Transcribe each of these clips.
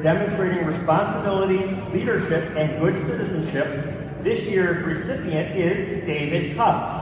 demonstrating responsibility, leadership, and good citizenship. This year's recipient is David Cup.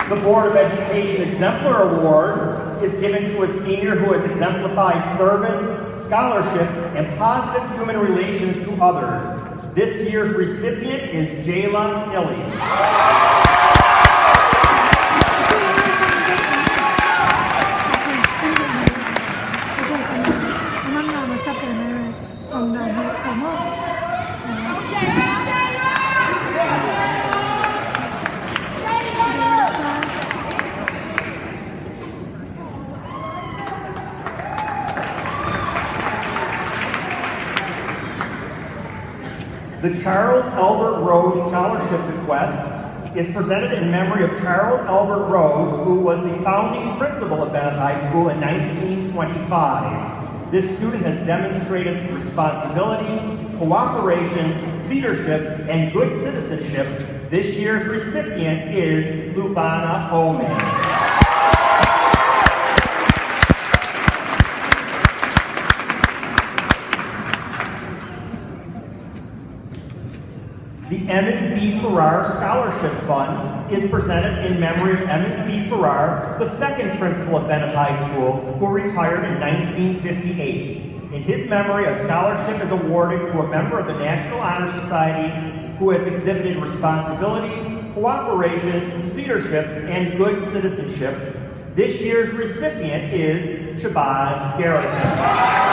The Board of Education Exemplar Award is given to a senior who has exemplified service, scholarship, and positive human relations to others. This year's recipient is Jayla Illy. The Charles Albert Rhodes Scholarship Bequest is presented in memory of Charles Albert Rhodes, who was the founding principal of Bennett High School in 1925. This student has demonstrated responsibility, cooperation, leadership, and good citizenship. This year's recipient is Lubana Oman. The Emmons B. Farrar Scholarship Fund is presented in memory of Emmons B. Farrar, the second principal of Bennett High School, who retired in 1958. In his memory, a scholarship is awarded to a member of the National Honor Society who has exhibited responsibility, cooperation, leadership, and good citizenship. This year's recipient is Shabazz Garrison.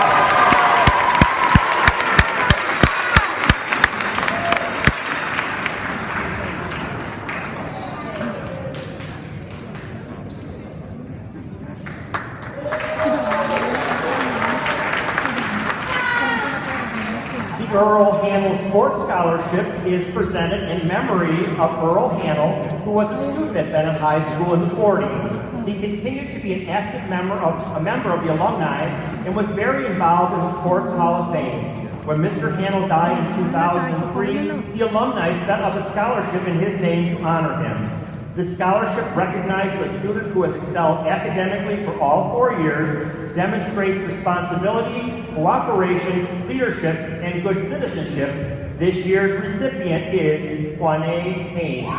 The Earl Hanel Sports Scholarship is presented in memory of Earl Hanel, who was a student at Bennett High School in the 40s. He continued to be an active member of the alumni and was very involved in the Sports Hall of Fame. When Mr. Hanel died in 2003, the alumni set up a scholarship in his name to honor him. This scholarship recognizes a student who has excelled academically for all 4 years, demonstrates responsibility, cooperation, leadership, and good citizenship. This year's recipient is Juane Payne.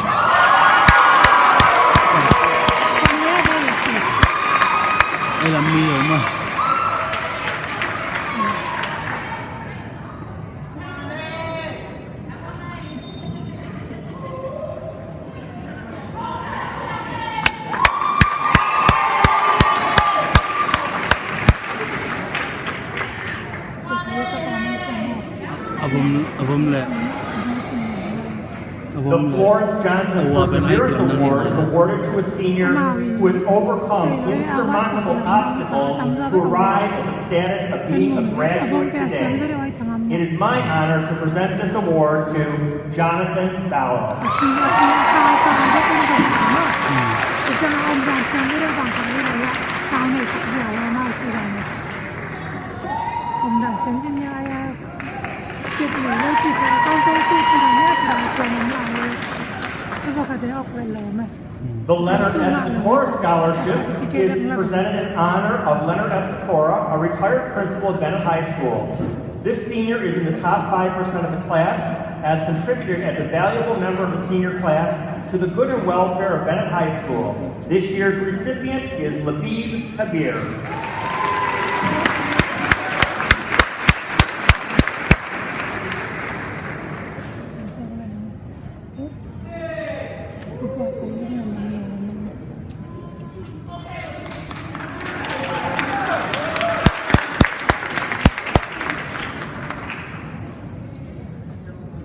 The Florence Johnson Perseverance Award is awarded to a senior who has overcome insurmountable obstacles to arrive at the status of being a graduate today. It is my honor to present this award to Jonathan Ballo. The Leonard S. Sikora Scholarship is presented in honor of Leonard S. Sikora, a retired principal at Bennett High School. This senior is in the top 5% of the class, has contributed as a valuable member of the senior class to the good and welfare of Bennett High School. This year's recipient is Labib Kabir.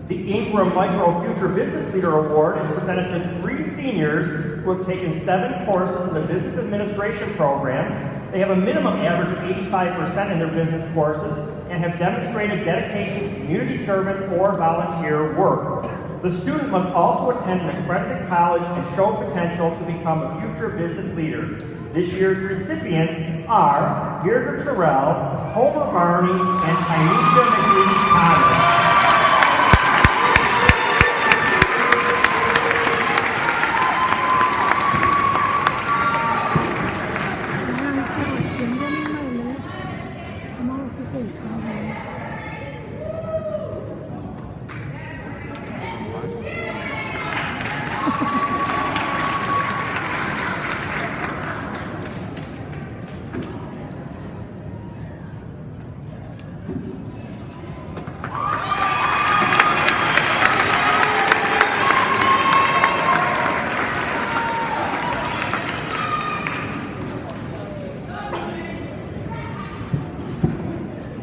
The Ingram Micro Future Business Leader Award is presented to 3 seniors who have taken 7 courses in the Business Administration program. They have a minimum average of 85% in their business courses and have demonstrated dedication to community service or volunteer work. The student must also attend an accredited college and show potential to become a future business leader. This year's recipients are Deirdre Terrell, Homer Barney, and Tynesha McGreevy-Thomas.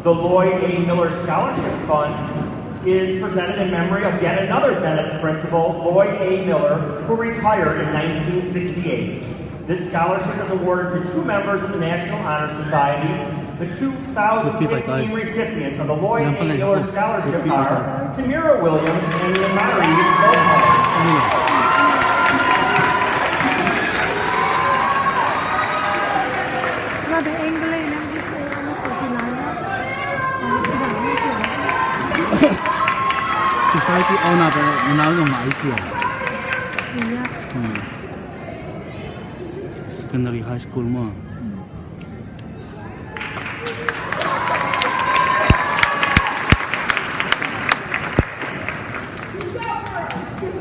The Lloyd A. Miller Scholarship Fund is presented in memory of yet another Bennett principal, Lloyd A. Miller, who retired in 1968. This scholarship is awarded to two members of the National Honor Society. The 2015 recipients of the Lloyd A. Miller Scholarship are Tamira Williams and Yamari Lopez. Society owner secondary high school mo.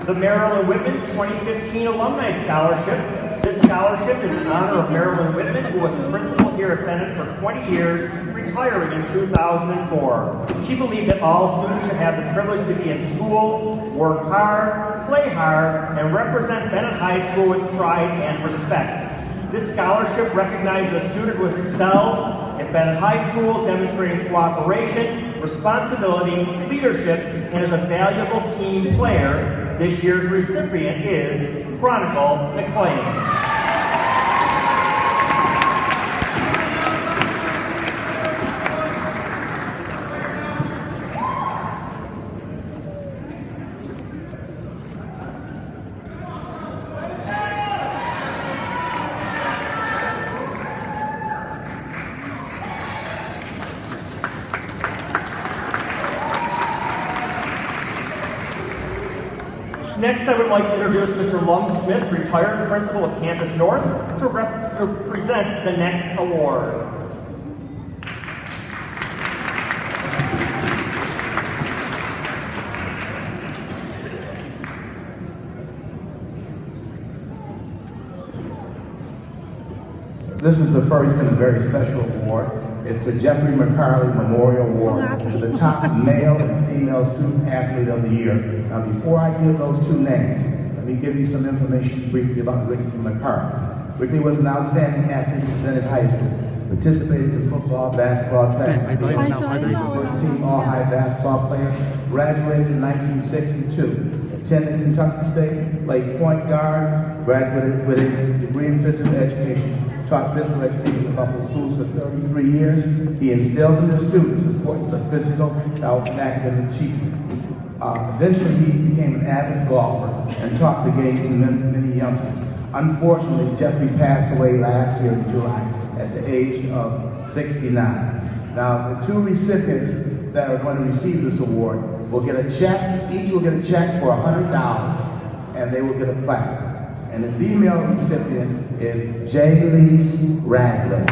The Marilyn Whitman 2015 Alumni Scholarship. This scholarship is in honor of Marilyn Whitman, who was a principal here at Bennett for 20 years, retiring in 2004. She believed that all students should have the privilege to be in school, work hard, play hard, and represent Bennett High School with pride and respect. This scholarship recognizes a student who has excelled at Bennett High School, demonstrating cooperation, responsibility, leadership, and is a valuable team player. This year's recipient is Chronicle McLean. Next, I would like to introduce Mr. Lum Smith, retired principal of Campus North, to present the next award. This is the first and a very special award. It's the Jeffrey McCarley Memorial Award to the top male and female student athlete of the year. Now, before I give those two names, let me give you some information briefly about Ricky McCarley. Ricky was an outstanding athlete at Bennett High School, participated in football, basketball, track and field. He was a first-team all-high basketball player, graduated in 1962, attended Kentucky State, played point guard, graduated with a degree in physical education, taught physical education at Buffalo schools for 33 years. He instills in the students the importance of physical health and academic achievement. Eventually, he became an avid golfer and taught the game to many youngsters. Unfortunately, Jeffrey passed away last year in July at the age of 69. Now, the two recipients that are going to receive this award will get a check. Each will get a check for $100, and they will get a plaque. And the female recipient is Jaylise Ragland.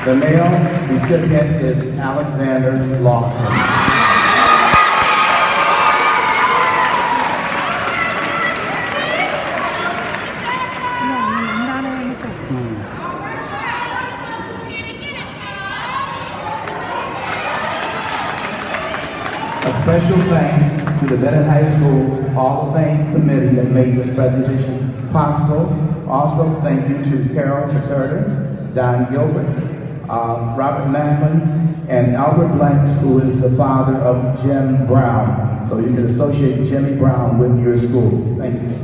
The male recipient is Alexander Lofton. A special thanks to the Bennett High School Hall of Fame committee that made this presentation possible. Also, thank you to Carol Materda, Don Gilbert, Robert Macklin, and Albert Blanks, who is the father of Jim Brown. So you can associate Jimmy Brown with your school. Thank you.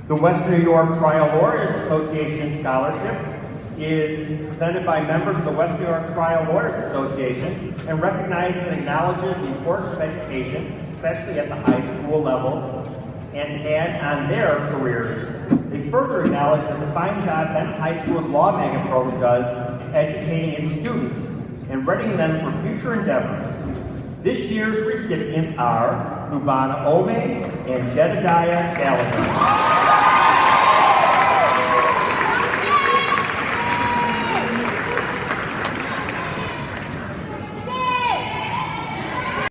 The Western New York Trial Lawyers Association Scholarship is presented by members of the Western New York Trial Lawyers Association and recognizes and acknowledges the importance of education, especially at the high school level, and had on their careers. They further acknowledge that the fine job Benton High School's Law Magnet program does educating its students and readying them for future endeavors. This year's recipients are Lubana Ome and Jedediah Gallagher.